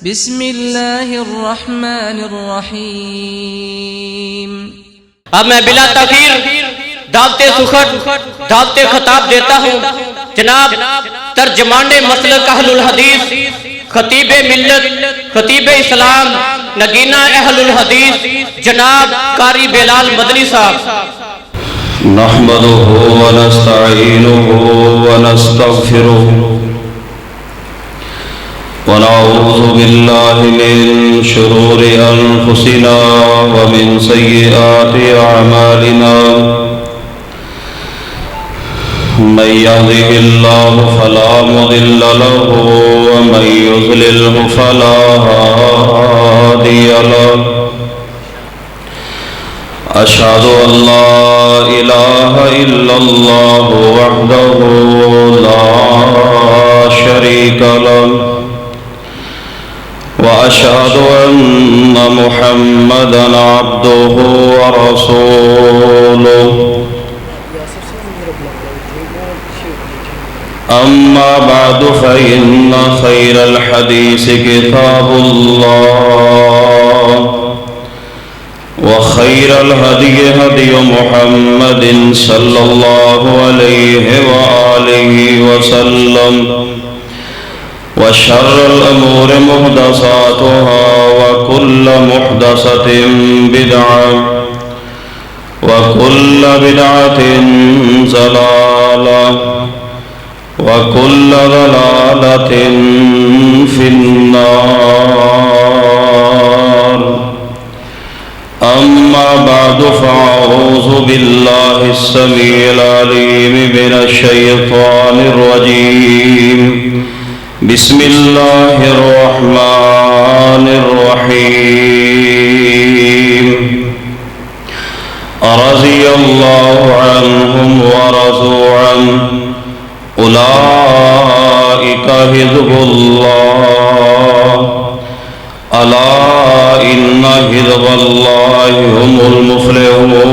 بسم اللہ الرحمن الرحیم۔ اب میں بلا تاخیر دعوت سخن دعوت خطاب دیتا ہوں جناب ترجمان مسلک اہل الحدیث، خطیب ملت، خطیب اسلام، نگینہ اہل الحدیث، جناب قاری بلال مدنی صاحب۔ نحمده ونستعینه ونستغفره ونعوذ بالله من شرور أنفسنا ومن سيئات أعمالنا، من يهده الله فلا مضل له ومن يضلله فلا هادي له، أشهد أن لا إله إلا الله وحده لا شريك له، وأشهد أن محمدًا عبده ورسوله، أما بعد فإن خير الحديث كتاب الله، وخير الهدي هدي محمد صلى الله عليه وآله وسلم، وشر الأمور محدثاتها وكل محدثة بدعة وكل بدعة ضلالة وكل ضلالة في النار، أما بعد فأعوذ بالله السميع العليم من الشيطان الرجيم، بسم الله الرحمن الرحيم، رضي الله عنهم ورضوا عنه، أولئك حزب الله، ألا إن حزب الله هم المفلحون۔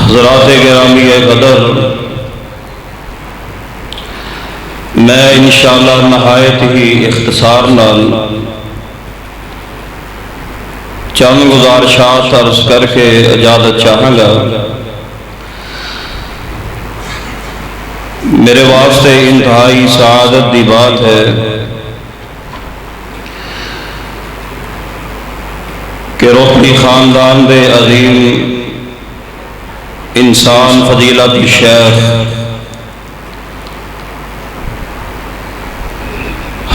حضرات گرامی قدر، میں انشاءاللہ نہایت ہی اختصار نال چند گزارشات عرض کر کے اجازت چاہوں گا۔ میرے واسطے انتہائی سعادت دی بات ہے کہ روحانی خاندان دے عظیم انسان فضیلت شیخ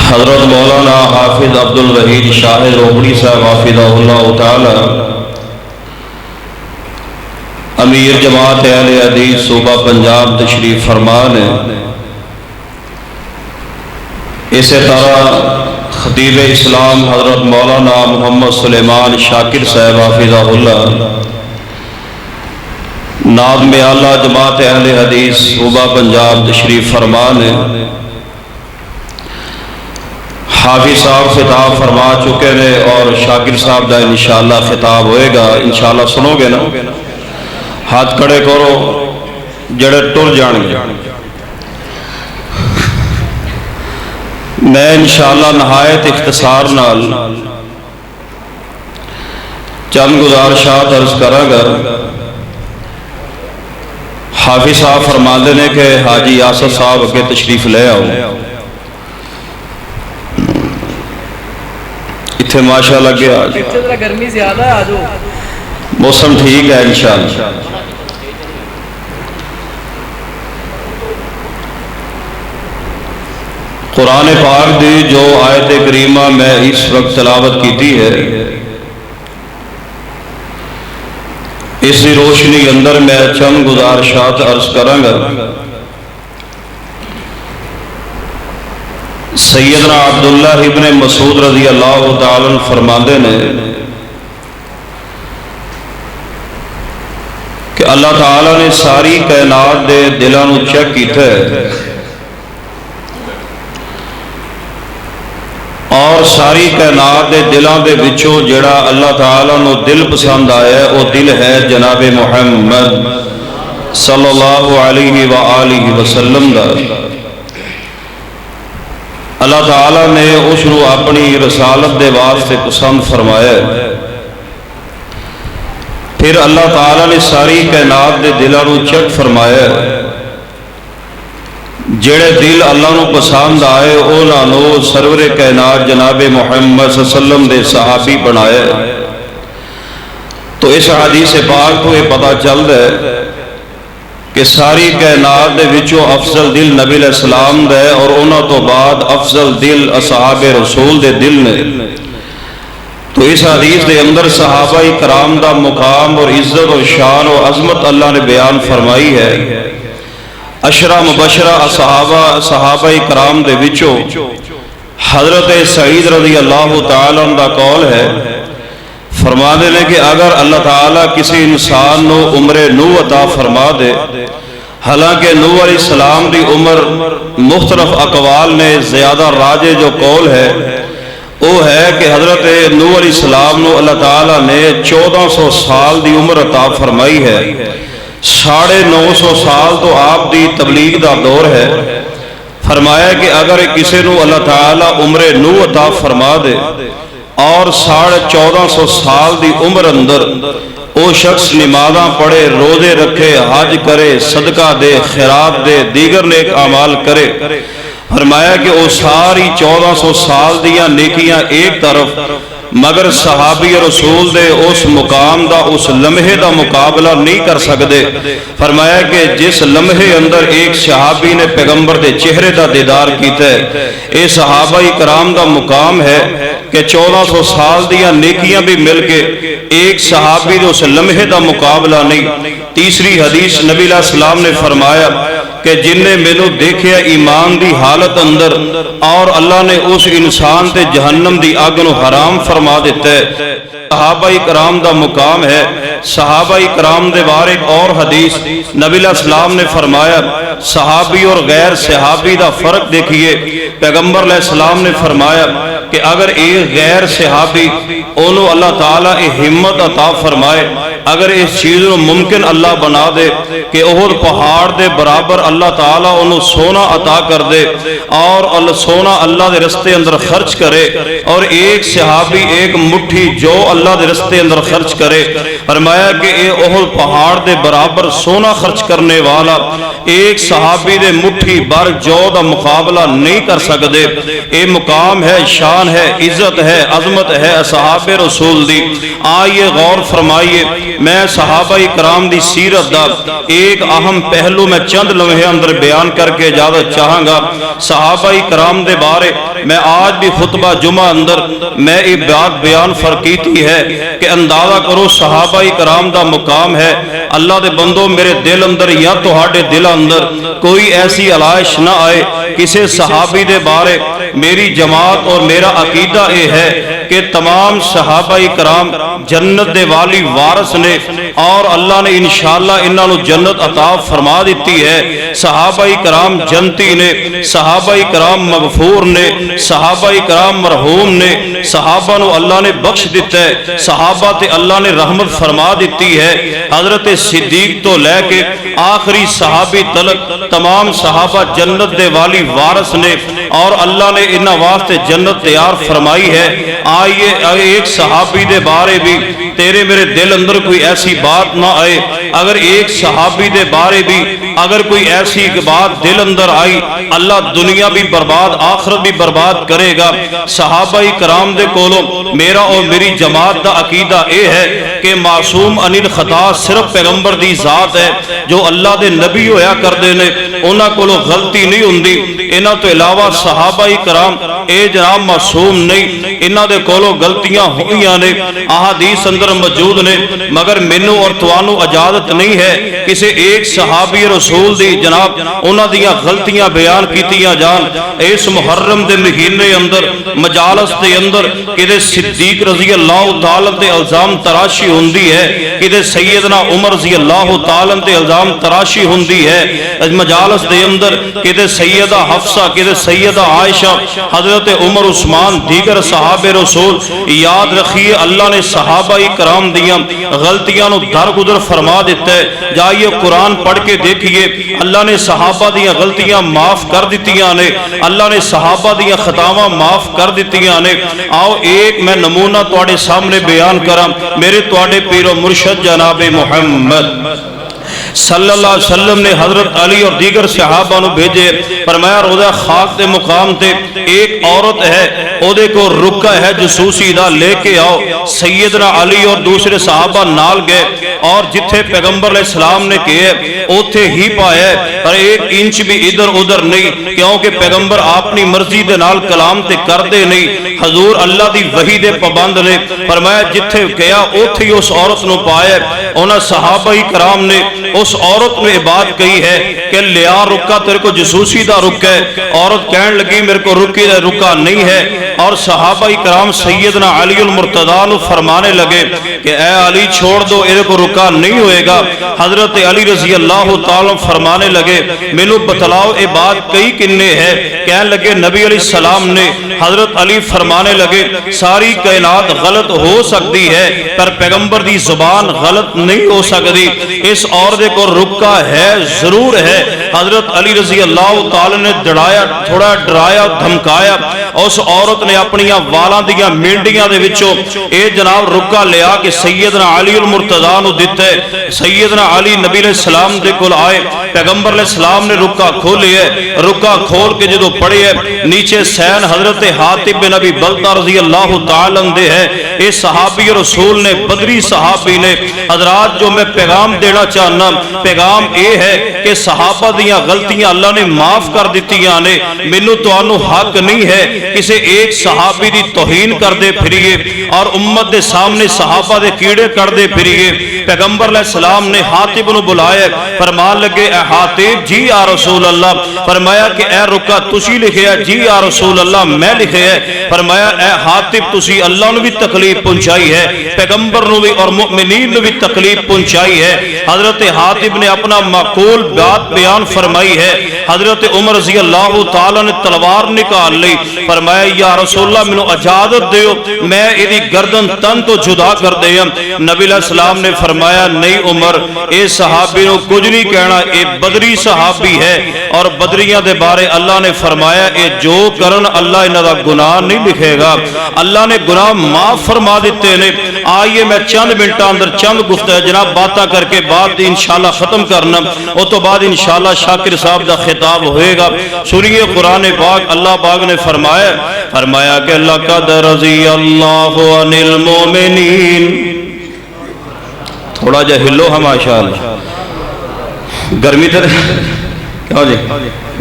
حضرت مولانا حافظ عبدل شاہ روبڑی صاحب حافظہ اللہ تعالی، امیر جماعت اہل حدیث صوبہ پنجاب تشریف فرمان ہے۔ اسی طرح خطیب اسلام حضرت مولانا محمد سلیمان شاکر صاحب حافظہ اللہ، ناظم اعلیٰ جماعت اہل حدیث صوبہ پنجاب تشریف فرمان ہے۔ حافظ صاحب خطاب فرما چکے ہیں اور شاکر صاحب دا انشاءاللہ خطاب ہوئے گا، انشاءاللہ سنو گے نا؟ ہاتھ کھڑے کرو جڑے ٹر جان گے۔ میں انشاءاللہ نہایت اختصار نال چند گزارشات عرض کراں گا۔ حافظ صاحب فرماندے نے کہ حاجی یاسر صاحب اگے تشریف لے آؤ، اتھے ماشاءاللہ گیا گرمی زیادہ ہے، آجو موسم ٹھیک ہے انشاءاللہ۔ قرآن پاک دی جو آیت کریمہ میں اس وقت تلاوت کیتی ہے، اس کی روشنی اندر میں چند گزارشات عرض کراں گا۔ سیدنا عبداللہ ابن مسعود رضی اللہ تعالیٰ عنہ فرماندے نے کہ اللہ تعالیٰ نے ساری کائنات دے دلاں نو چیک کیتا ہے اور ساری کائنات دے دلاں دے وچوں جڑا اللہ تعالیٰ نو دل پسند آیا ہے وہ دل ہے جناب محمد صلی اللہ علیہ وآلہ وسلم دا اللہ تعالیٰ نے اس رو اپنی رسالت دے واسطے پسند فرمایا ہے۔ پھر اللہ تعالیٰ نے ساری کائنات دے دلاں نوں چیک فرمایا ہے۔ جڑے دل اللہ نو پسند آئے انہاں نوں سرور کائنات جناب محمد صلی اللہ علیہ وسلم دے صحابی بنایا ہے۔ تو اس حدیث پاک تو یہ پتہ چلدا ہے کہ ساری کائنات دے وچوں افضل دل نبی علیہ السلام دا ہے، اور انہاں تو بعد افضل دل اصحاب رسول دے دل نے۔ تو اس حدیث دے اندر صحابہ کرام دا مقام اور عزت اور شان اور عظمت اللہ نے بیان فرمائی ہے۔ عشرہ مبشرہ صحابہ کرام دے وچوں حضرت سعید رضی اللہ تعالیٰ عنہ دا قول ہے، فرماتے ہیں کہ اگر اللہ تعالیٰ کسی انسان نو عمر نو عطا فرما دے، حالانکہ نوح علیہ السلام دی عمر مختلف اقوال نے زیادہ راجع جو قول ہے وہ ہے کہ حضرت نوح علیہ السلام نو اللہ تعالیٰ نے 1400 سال دی عمر عطا فرمائی ہے، 950 سال تو آپ دی تبلیغ دا دور ہے۔ فرمایا کہ اگر کسی نو اللہ تعالیٰ عمر نو عطا فرما دے اور 1450 سال دی عمر اندر او شخص نمازاں پڑھے، روزے رکھے، حج کرے، صدقہ دے، خیرات دے، دیگر نیک اعمال کرے، فرمایا کہ او ساری 1400 سال دیاں نیکیاں ایک طرف، مگر صحابی رسول دے اس مقام دا اس لمحے دا مقابلہ نہیں کر سکتے۔ فرمایا کہ جس لمحے اندر ایک صحابی نے پیغمبر دے چہرے دا دیدار کیتا ہے، اے صحابہ کرام دا مقام ہے کہ 1400 سال دیاں نیکیاں بھی مل کے ایک صحابی دے اس لمحے دا مقابلہ نہیں۔ تیسری حدیث نبی علیہ السلام نے فرمایا کہ جن نے مینوں دیکھیا ایمان دی حالت اندر اور اللہ نے اس انسان تے جہنم دی آگ نو حرام فرما دیتا ہے۔ صحابہ کرام دا مقام ہے۔ صحابہ کرام دے بارے ایک اور حدیث نبی علیہ السلام نے فرمایا، صحابی اور غیر صحابی دا فرق دیکھیے۔ پیغمبر علیہ السلام نے فرمایا کہ اگر ایک غیر صحابی انہوں اللہ تعالیٰ ہمت عطا فرمائے، اگر اس چیز کو ممکن اللہ بنا دے کہ احد پہاڑ دے برابر اللہ تعالیٰ انہوں سونا عطا کر دے اور سونا اللہ دے رستے اندر خرچ کرے، اور ایک صحابی ایک مٹھی جو اللہ دے رستے اندر خرچ کرے، فرمایا کہ اے احد پہاڑ دے برابر سونا خرچ کرنے والا ایک صحابی دے مٹھی بر جو دا مقابلہ نہیں کر سکتے۔ اے مقام ہے، شان ہے، عزت ہے، عظمت ہے اصحاب رسول دی۔ آئیے غور فرمائیے، میں صحابہ کرام دی سیرت دا ایک اہم پہلو میں چند لمحے اندر بیان کر کے اجازت چاہاں گا۔ صحابہ کرام دے بارے میں آج بھی خطبہ جمعہ اندر میں یہ بات بیان فرقیتی ہے کہ اندازہ کرو صحابہ کرام دا مقام ہے۔ اللہ دے بندو، میرے دل اندر یا تہاڈے دل اندر کوئی ایسی علائش نہ آئے کسی صحابی دے بارے۔ میری جماعت اور میرا عقیدہ یہ ہے کہ تمام صحابہ کرام جنت دے والی وارث نے، اور اللہ نے انشاءاللہ انہاں نوں جنت عطا فرما دیتی ہے۔ صحابہ کرام جنتی نے، صحابہ کرام مغفور نے، صحابہ کرام مرحوم نے، صحابہ نو اللہ نے بخش دیتا ہے، صحابہ تے اللہ نے رحمت فرما دیتی ہے۔ حضرت صدیق تو لے کے آخری صحابی تلک تمام صحابہ جنت دے والی وارث نے، اور اللہ نے انہاں واسطے جنت تیار فرمائی ہے۔ آئیے ایک صحابی دے بارے بھی تیرے میرے دل اندر کوئی ایسی بات نہ آئے، اگر ایک صحابی دے بارے بھی اگر کوئی ایسی بات دل اندر آئی، اللہ دنیا بھی برباد آخرت بھی برباد کرے گا۔ صحابہ کرام دے کولوں میرا اور میری جماعت دا عقیدہ اے ہے کہ معصوم انل خطا صرف پیغمبر دی ذات ہے، جو اللہ دے نبی ہویا کردے نے، انہاں کولوں غلطی نہیں ہوندی۔ انہاں تو علاوہ صحابہ کرام اے جناب معصوم نہیں، انہاں دے کولوں غلطیاں ہوئیاں نے، احادیث اندر موجود نے، مگر مینوں اور توانوں اجازت نہیں ہے کسی ایک صحابی رسول دی جناب انہاں دیاں غلطیاں بیان کیتیاں جان۔ اس محرم دے مہینے اندر مجالس دے اندر کدے صدیق رضی اللہ تعالی تے الزام تراشی ہوندی ہے، کدے سیدنا عمر رضی اللہ تعالی تے الزام تراشی ہوندی ہے مجالس دے اندر، کدے سیدہ حفصہ، کدے سیدہ عائشہ، حضرت عمر عثمان عثمان دیگر صحابہ رسول یاد رکھیے اللہ نے صحابہ کرام دیاں غلطیاں نو درگزر فرما دیتا ہے جائیے قرآن پڑھ کے دیکھیے اللہ نے صحابہ دیاں غلطیاں معاف کر دیتیاں نے اللہ نے صحابہ دیاں خطاواں معاف کر دیتیاں نے آؤ ایک میں نمونہ تواڈے سامنے بیان کراں میرے تواڈے پیر و مرشد جناب محمد صلی اللہ علیہ وسلم نے حضرت علی اور دیگر صحابہ نو بھیجے فرمایا روزہ خاک دے مقام تے ایک عورت ہے اودے کو رکا ہے جسوسی دا لے کے آؤ سیدنا علی اور دوسرے صحابہ نال گئے اور جتھے پیغمبر علیہ السلام نے کہے اوتھے ہی پایا پر ایک انچ بھی ادھر ادھر نہیں کیونکہ پیغمبر اپنی مرضی دے نال کلام تے کر دے نہیں حضور اللہ دی وحی دے پابند نے فرمایا جتھے کہیا اوتھے ہی اس عورت نو پایا انہاں صحابہ کرام نے اس عورت نے بات کہی ہے کہ لیا رکا تیرے کو جسوسی دا رکا ہے عورت کہنے لگی میرے کو رکی دا رکا نہیں ہے اور صحابہ کرام سیدنا علی المرتضیٰ نو فرمانے لگے کہ اے علی چھوڑ دو میرے کو رکا نہیں ہوئے گا حضرت علی رضی اللہ تعالیٰ فرمانے لگے مینوں بتلاؤ اے بات کئی کنے ہے کہنے لگے نبی علیہ السلام نے حضرت علی فرمانے لگے ساری کائنات غلط ہو سکتی ہے پر پیغمبر دی زبان غلط نہیں ہو سکتی اس عورت کو رکا ہے ضرور ہے حضرت علی رضی اللہ تعالی نے تھوڑا ڈرایا دھمکایا اس عورت نے اپنی والاں دیاں مینڈیاں دے وچوں اے جناب رکا لیا کہ سیدنا علی المرتضیٰ نو دتا ہے سیدنا علی نبی علیہ السلام دے کول آئے پیغمبر علیہ السلام نے رکا کھولے ہے رکا کھول کے جدو پڑھے ہے نیچے سین حضرت حاتب بن ابی بلتہ رضی اللہ تعالی عنہ ہے اے صحابی رسول نے بدری صحابی نے حضرات جو میں پیغام دینا چاہنا پیغام اے ہے کہ صحابہ دیاں غلطیاں اللہ نے معاف کر دیتیاں نے مینوں تانوں حق نہیں ہے کسے ایک صحابی دی توہین کر دے پھریے اور امت دے سامنے صحابہ دے کیڑے کر دے پھریے پیغمبر علیہ السلام نے حاتب نو بلایا فرمان لگے اے حاتب جی یا رسول اللہ فرمایا کہ اے رکا تسی لکھیا جی یا رسول اللہ میں لکھے ہے فرمایا اے حاتب تسی اللہ نو بھی تکلیف پہنچائی ہے پیغمبر نو بھی اور مؤمنین نو بھی تکلیف پہنچائی ہے حضرت حاتب نے اپنا معقول بات بیان فرمائی ہے حضرت عمر رضی اللہ تعالی نے تلوار نکال لی فرمایا یا رسول اللہ منو اجازت دیو میں ایدی گردن تن تو جدا کر دیا نبی علیہ السلام نے فرمایا نہیں عمر اے صحابی نو کچھ نہیں کہنا اے بدری صحابی ہے اور بدریاں دے بارے اللہ نے فرمایا اے جو کرن اللہ انہاں دا گناہ نہیں لکھے گا اللہ نے گناہ معاف فرما دیتے نے آئیے میں چند منٹاں اندر چند گفتہ جناب باتاں کر کے بعد انشاءاللہ ختم کرنا اور تو بعد انشاءاللہ شاکر صاحب دا خطاب ہوئے گا سوریہ قرآن پاک اللہ پاک نے فرمایا کہ لقد رضی اللہ عن المومنین تھوڑا جا ہلو ہم ماشاءاللہ گرمی تر کیا جی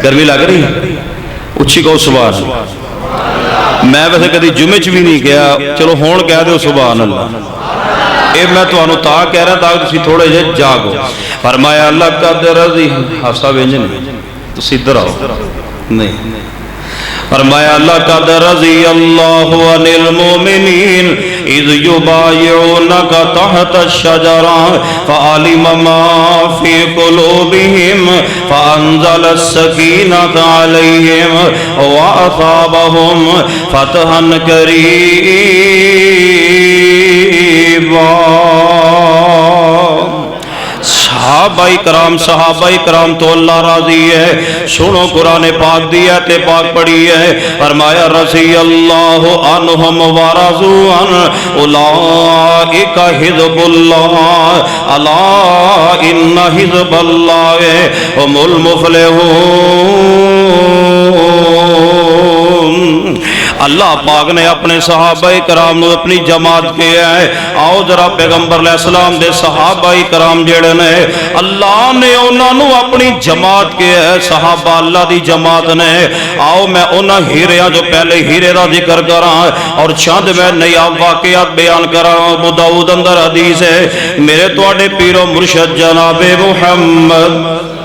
گرمی لگ رہی اچھی کہو سبحان اللہ میں ویسے کدی جمعہ بھی نہیں کہا چلو ہون کہہ دو سبحان اللہ اے میں تو انو تا کہہ رہا تاکہ تسی تھوڑے جے جاگو فرمایا اللہ قد رضی حفظہ بینجن تو سیدھر آؤ نہیں فرمایا لقد رضی اللہ عن المومنین اذ یبایعونک تحت الشجرہ فعلم ما فی قلوبہم فانزل السکینۃ علیہم واصابہم فتحا قریبا صحابہ کرام تو اللہ راضی ہے سنو قرآن پاک دیا تے پاک پڑھی ہے فرمایا رضی اللہ عنہم ورضوا عنہ اولئک حزب اللہ الا ان حزب اللہ هم المفلحون اللہ پاک نے اپنے صحابہ کرام نو اپنی جماعت کیا ہے آؤ ذرا پیغمبر علیہ السلام دے صحابہ کرام جڑے نے اللہ نے انہاں نو اپنی جماعت کیا ہے صحابہ اللہ دی جماعت نے آؤ میں انہاں ہیریاں جو پہلے ہیرے دا ذکر کراں اور چند میں نیا واقعات بیان کراں ابو داؤد اندر حدیث ہے میرے تواڈے پیر و مرشد جناب محمد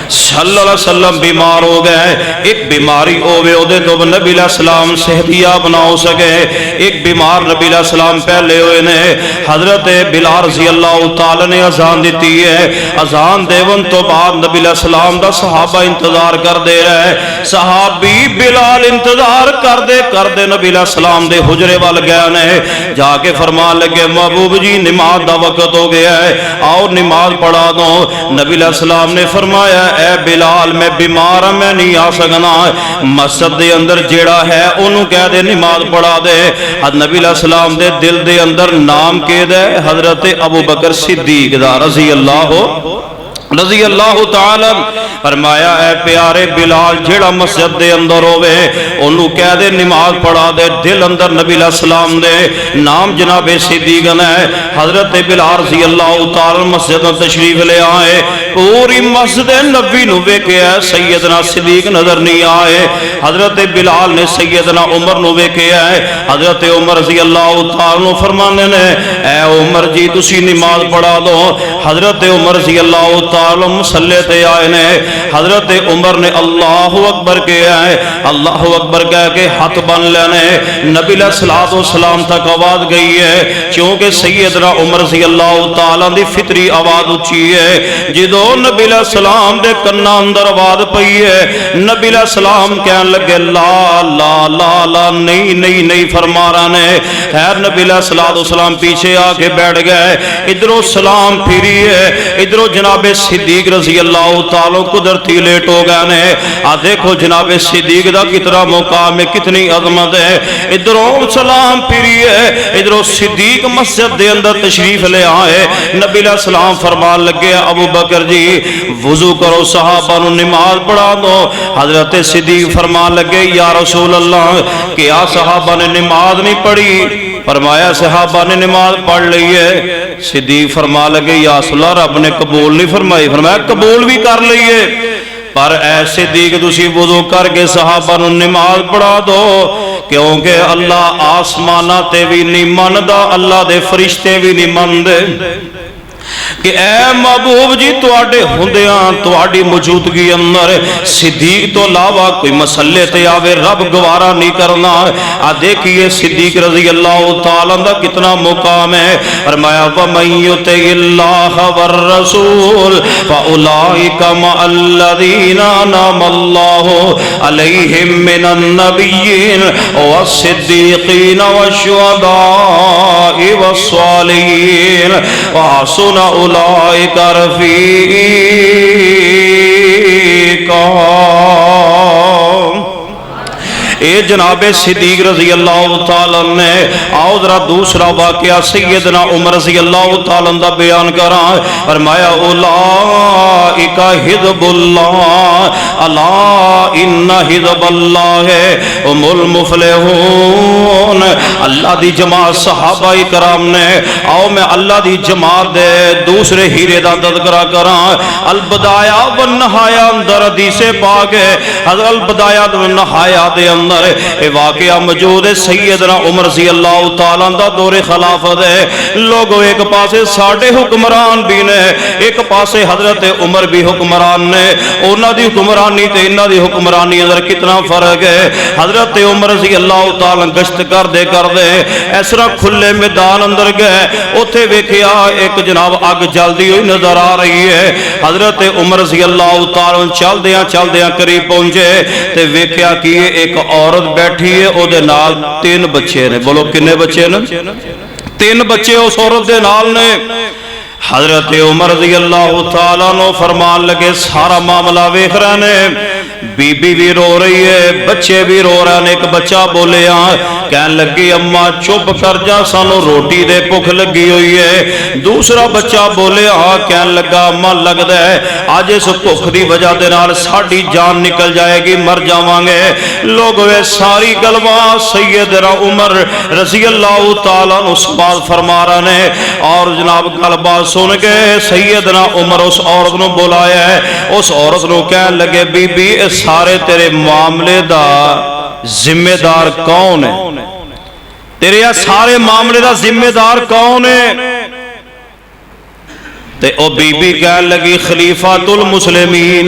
صلی اللہ علیہ وسلم بیمار ہو گئے. ایک بیماری ہوئے دے تو نبی علیہ السلام صحتیاب نہ ہو سکے. ایک بیمار نبی علیہ السلام پہلے ہوئے نے. حضرت بلال رضی اللہ تعالی نے اذان دیتی ہے. اذان دیون تو بعد نبی علیہ السلام دا صحابہ انتظار کر دے رہے. صحابی بلال انتظار کر دے نبی علیہ السلام دے حجرے وال گئے نے. جا کے فرمان لگے محبوب جی نماز دا وقت ہو گیا ہے, آؤ نماز پڑھا دو. نبی علیہ السلام نے فرمایا اے بلال میں بیمار ہوں, میں نہیں آ سکنا. مسجد دے اندر جیڑا ہے انہوں کہہ دے نماز پڑھا دے. نبی علیہ السلام دے دل دے اندر نام کے دے حضرت ابو بکر صدیق دا رضی اللہ تعالی. فرمایا اے پیارے بلال جیڑا مسجد دے اندر ہوئے انہوں کہہ دے نماز پڑھا دے. دل اندر نبی علیہ السلام دے نام جناب صدیق ہے. حضرت بلال رضی اللہ تعالی مسجد تشریف لے آئے. پوری مسجد نبی نو ویکھیا سیدنا صدیق نظر نہیں آئے. حضرت بلال نے سیدنا عمر نو ویکھیا ہے. حضرت عمر رضی اللہ تعالی فرمانے نے اے عمر جی تسی نماز پڑھا دو. حضرت عمر رضی اللہ تعالی مصلی تے آئے نے. حضرت عمر نے اللہ اکبر کہا ہے. اللہ اکبر کہہ کے ہاتھ بن لینے. نبی علیہ السلام تک آواز گئی ہے چونکہ سیدنا عمر رضی اللہ تعالیٰ دی فطری آواز اچھی ہے. جدو نبی علیہ السلام دے کنہ اندر آواز پئی ہے نبی علیہ السلام کہنے لگے لا لا لا لا نہیں فرما رہا نے. خیر نبی علیہ السلام پیچھے آ کے بیٹھ گئے. ادھروں سلام پھری ہے, ادھروں جناب صدیق رضی اللہ تعالیٰ قدرتی لیٹ ہو گئے نے. دیکھو جناب صدیق دا کتنا مقام ہے, کتنی عظمت ہے. ادھروں سلام پھری ہے, ادھروں صدیق مسجد دے اندر تشریف لے آئے. نبی علیہ السلام فرمان لگے ابو بکر جی وضو کرو صحابہ نو نماز پڑھا دو. حضرت صدیق فرمان لگے یا رسول اللہ کیا صحابہ نے نماز نہیں پڑھی؟ فرمایا صحابہ نے نماز پڑھ لی ہے. صدیق فرما لگے یا رسول اللہ رب نے قبول نہیں فرمائی. فرمایا قبول بھی کر لئیے پر اے صدیق تسی وضو کر کے صحابہ نو نماز پڑھا دو کیونکہ اللہ آسمانہ تے بھی نہیں مندہ, اللہ دے فرشتے بھی نہیں مندے. کہ اے محبوب جی تواڈے ہوندیاں تواڈی موجودگی اندر صدیق تو علاوہ کوئی مسئلے تے آوے رب گوارا نہیں کرنا. دیکھیے صدیق رضی اللہ تعالیٰ عنہ کتنا مقام ہے. فرمایا وَمَن يُطِعِ اللَّهَ وَالرَّسُولَ فَأُولَٰئِكَ مَعَ الَّذِينَ أَنْعَمَ اللَّهُ عَلَيْهِم مِّنَ النَّبِيِّينَ وَالصِّدِّيقِينَ وَالشُّهَدَاءِ وَالصَّالِحِينَ وَحَسُنَ اولئک رفیقا. اے جناب صدیق رضی اللہ تعالیٰ نے. آؤ ذرا دوسرا واقعہ سیدنا عمر رضی اللہ تعالیٰ دا بیان کرا. فرمایا اولئک حزب اللہ الا ان حزب اللہ هم المفلحون. اللہ دی جماعت صحابہ کرام نے. آؤ میں اللہ دی جماعت دے دوسرے ہیرے دا تذکرہ کراں. البدایہ والنہایہ اندر حدیث پاک ہے. حضرت البدایہ والنہایہ دے اندر اے واقعہ موجود ہے. سیدنا عمر رضی اللہ تعالیٰ دا دور خلافت ہے. لوگوں ایک پاسے ساڑھے حکمران بھی نے, ایک پاسے حضرت عمر بھی حکمران نے. انہاں دی حکمرانی تے انہاں دی حکمرانی اندر کتنا فرق ہے. حضرت عمر رضی اللہ تعالیٰ گشت کر دے اس طرح کھلے میدان اندر گئے. اوتھے ویکھیا ایک جناب اگ جلدی ہوئی نظر آ رہی ہے. حضرت عمر رضی اللہ تعالیٰ چلدیاں قریب پہنچے تے ویکھیا کہ ایک عورت بیٹھی ہے, او دے نال 3 بچے نے. بولو کنے بچے نے؟ 3 بچے اس عورت دے نال نے. حضرت عمر رضی اللہ تعالیٰ نو فرمان لگے سارا معاملہ ویکھ رہے نے. بی بی بھی رو رہی ہے, بچے بھی رو رہے ہیں. ایک بچہ بولے کہنے لگی اماں چپ کر جا سانو روٹی دے بھوک لگی ہوئی ہے. دوسرا بچہ بولے کہنے لگا اماں لگدا ہے آج اس بھوک دی وجہ دے نال ساڈی جان نکل جائے گی, مر جاواں گے. لوگ وہ ساری گلواں سیدنا عمر رضی اللہ تعالیٰ عنہ سماعت فرما رہے ہیں. اور جناب گلبا سن کے سیدنا عمر اس عورت نو بلایا ہے. اس عورت نو کہنے لگے بی بی سارے تیرے معاملے دا ذمہ دار کون ہے؟ تیرے سارے معاملے دا ذمہ دار کون ہے؟ تے او بی بی کہنے لگی خلیفۃ المسلمین.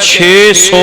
600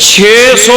600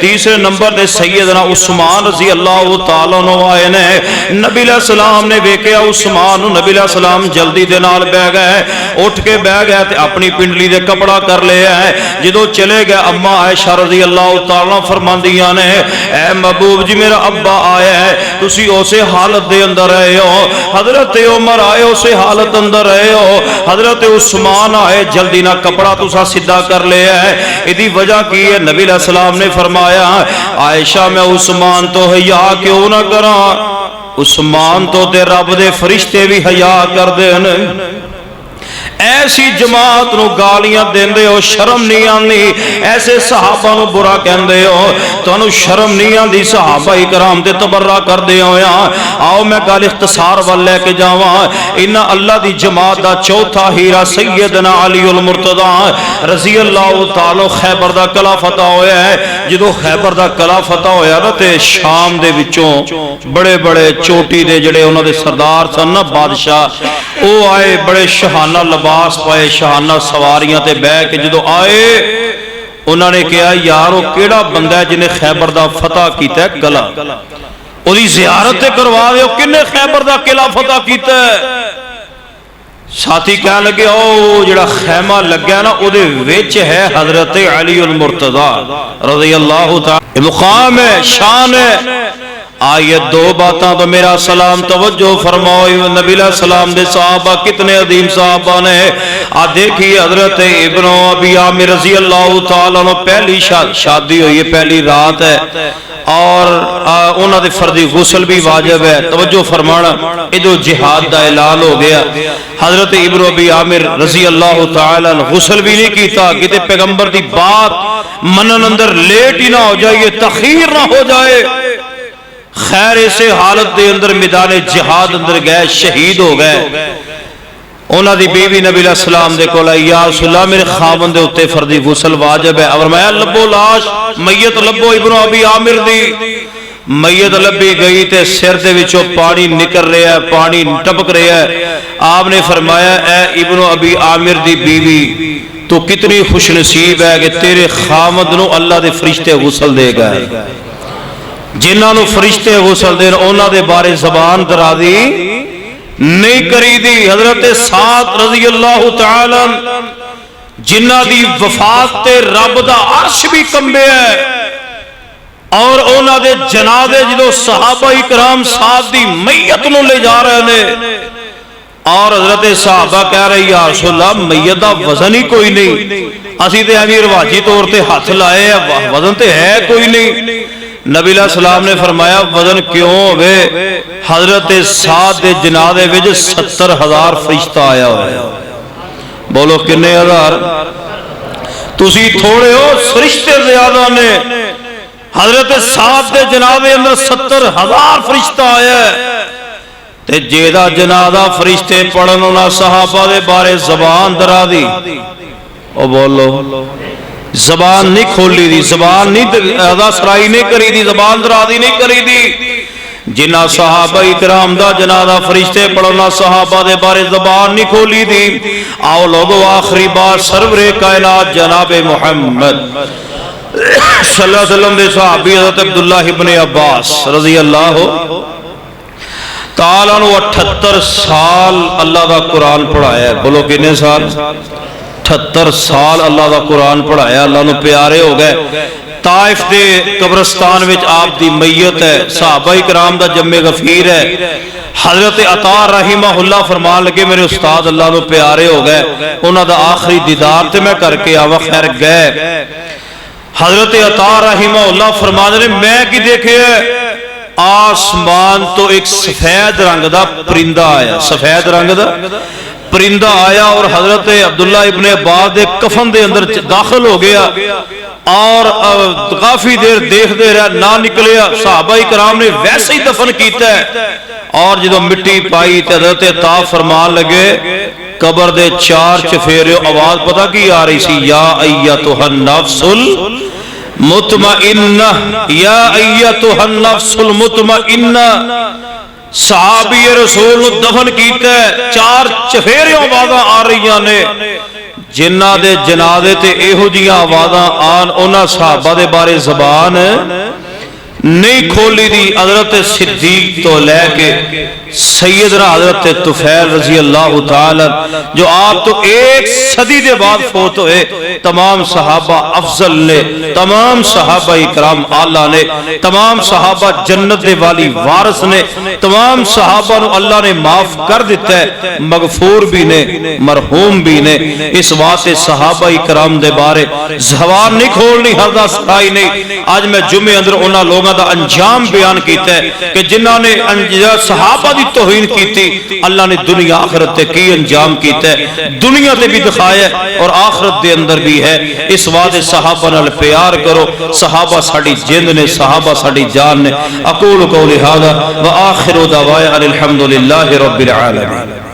تیسرے نمبر دے سیدنا عثمان رضی اللہ تعالیٰ عنہ آئے نے. نبی علیہ السلام نے ویکھیا عثمان. نبی علیہ السلام جلدی دے نال بہ گئے, اٹھ کے بہ گئے تے اپنی پنڈلی دے کپڑا کر لیا ہے. جدو چلے گئے اما عائشہ رضی اللہ تعالیٰ فرماندیاں نے اے محبوب جی میرا ابا آیا ہے, تسی اسے حالت دے اندر رہے ہو. حضرت عمر آئے اسے حالت اندر رہے ہو. حضرت عثمان آئے جلدی نہ کپڑا تسا سیدھا کر لیا ہے. ادھی وجہ کی ہے؟ نبی علیہ السلام نے فرمایا عائشہ میں عثمان تو حیا کیوں نہ کراں, عثمان تو تے رب دے فرشتے بھی حیا کر دین. ایسی جماعت نو گالیاں دیندے ہو, شرم نہیں آندی. ایسے صحابہ نو برا کہندے ہو, تانوں شرم نہیں آندی. صحابہ کرام تے تبرہ کر دے ہویا. آؤ میں گل اختصار وال لے کے جاواں. انہاں اللہ دی جماعت دا چوتھا ہیرا سیدنا علی المرتضی رضی اللہ تعالی خیبر دا قلعہ فتح ہویا ہے. جدو خیبر دا قلعہ فتح ہویا نا تے شام دے وچوں بڑے بڑے چوٹی دے جڑے انہاں دے سردار سن نا بادشاہ, او آئے بڑے شہانہ لباس پائے, شہانہ سواریاں تے بہ کے جدو آئے انہوں نے کہا یار وہ کیڑا بندہ ہے جنہیں خیبر دا فتح کیتا ہے قلعہ, او دی زیارت کروا دے. کنے خیبر دا قلعہ فتح کیتا ہے؟ ساتھی کہنے لگے او جڑا خیمہ لگیا نا او دے وچ ہے حضرت علی المرتضی رضی اللہ تعالی. مقام ہے, شان ہے. آئیے دو باتاں تو میرا سلام توجہ فرماؤ. نبی علیہ السلام دے صحابہ کتنے عظیم صحابہ نے. دیکھیے حضرت ابن ابی عامر رضی اللہ تعالیٰ عنہ پہلی شادی ہوئی ہے, پہلی رات ہے, اور انہوں نے فردی غسل بھی واجب ہے. توجہ فرمانا, ادھو جہاد دا اعلان ہو گیا. حضرت ابن ابی عامر رضی اللہ تعالیٰ عنہ غسل بھی نہیں کیتا کہ پیغمبر دی بات منن اندر لیٹ ہی نہ ہو جائے, تخیر نہ ہو جائے. خیر اسے حالت دے اندر میدان جہاد اندر گئے, شہید ہو گئے. انہاں دی بیوی نبی علیہ السلام دے کول آئی, یا رسول اللہ میرے خاوند دے اوتے فردی غسل واجب ہے. اور میں لبو لاش, میت لبو ابن ابی عامر دی. میت لبی گئی تے سر دے وچوں پانی نکل رہا ہے, پانی ٹپک رہا ہے. آپ نے فرمایا اے ابن ابی عامر دی بیوی تو کتنی خوش نصیب ہے کہ تیرے خاوند نو اللہ دے فرشتے غسل دے گئے. جنہاں نو فرشتے غسل دین انہاں دے بارے زبان درازی نہیں کری دی. حضرت سعد رضی اللہ تعالی جنہاں دی وفات تے رب دا عرش بھی کمبے ہے, اور انہاں دے جنازے جدو صحابہ کرام سعد دی میت نو لے جا رہے نے, اور حضرت صحابہ کہہ رہے یا رسول اللہ میت دا وزن ہی کوئی نہیں, اسی تے ہمیں رواجی طور تے ہاتھ لائے ہیں, وزن تے ہے کوئی نہیں. نبی علیہ السلام نے فرمایا وزن کیوں ہوئے؟ حضرت سعد دے جنازے وچ 70,000 فرشتہ آیا ہوئے. بولو کنے ہزار؟ تسی تھوڑے ہو, فرشتے زیادہ نے. حضرت سعد دے جنازے اندر 70,000 فرشتہ آیا ہے. تے جیدہ جنازہ فرشتے پڑھن انہاں صحابہ دے بارے زبان درا دی. او بولو زبان نہیں کھولی دی, زبان نہیں ادا سرائی نہیں کری دی, زبان درازی نہیں کری دی. جنہ صحابہ اکرام دا جنازہ فرشتے پڑھنا صحابہ دے بارے زبان نہیں کھولی دی. آؤ لوگو آخری بار سرور کائنات جناب محمد صلی اللہ علیہ وسلم دے صحابی حضرت عبداللہ ابن عباس رضی اللہ تعالیٰ عنہ 78 سال اللہ دا قرآن پڑھایا ہے. بولو کتنے سال؟ 78 سال اللہ دا قرآن پڑھایا. اللہ نو پیارے ہو گئے. طائف دے قبرستان وچ آپ دی میت ہے. صحابہ کرام دا جمع غفیر ہے. حضرت عطا رحمہ اللہ فرمان لگے میرے استاد اللہ نو پیارے ہو گئے, انہاں دا آخری دیدار تے میں کر کے آوا. خیر گئے. حضرت عطا رحمہ اللہ فرمان لگے میں کی دیکھے آسمان تو ایک سفید رنگ دا پرندہ آیا, سفید رنگ دا پرندہ آیا, اور حضرت عبداللہ ابن عباس دے کفن دے اندر داخل ہو گیا, اور کافی دیر دیکھ دے رہا نہ نکلیا. صحابہ کرام نے ویسے ہی دفن کیتا ہے, اور جدو مٹی پائی تے حضرت عطا فرمان لگے قبر دے 4 چفیرے. آواز پتہ کی آ رہی سی, یا ایتھا النفس المطمئنہ, یا ایتھا النفس المطمئنہ. صحابی رسول دفن کیتا ہے, 4 چفیرے آوازاں آ رہی نے. جنہ دے جنازے تے ایہو جیاں آوازاں آن انہاں صحابہ دے بارے زبان نہیں کھولی دی حضرت صدیق تو لے کے سیدنا حضرت طفیل رضی اللہ تعالی جو آپ تو ایک صدی دے بعد فوت ہوئے، تمام صحابہ افضل نے، تمام صحابہ اکرام اعلیٰ نے، تمام صحابہ جنت دے والی وارث نے، تمام صحابہ نو اللہ نے معاف کر دیتا ہے، مغفور بھی نے مرحوم بھی نے۔ اس واسطے صحابہ اکرام دے بارے زبان نہیں کھولنی، ہردہ سکھائی نہیں۔ آج میں جمعے اندر انہاں لوگاں دا انجام بیان کیتا ہے کہ جنہاں نے صحابہ دی توہین کیتی، اللہ نے دنیا آخرت تے کی انجام کیتا ہے، دنیا تے بھی دکھایا ہے اور آخرت دے اندر بھی ہے۔ اس واسطے صحابہ نال پیار کرو، صحابہ ساڈی جند نے، صحابہ ساڈی جان نے۔ اقول قولی ھذا وآخر دعوایا الحمدللہ رب العالمین۔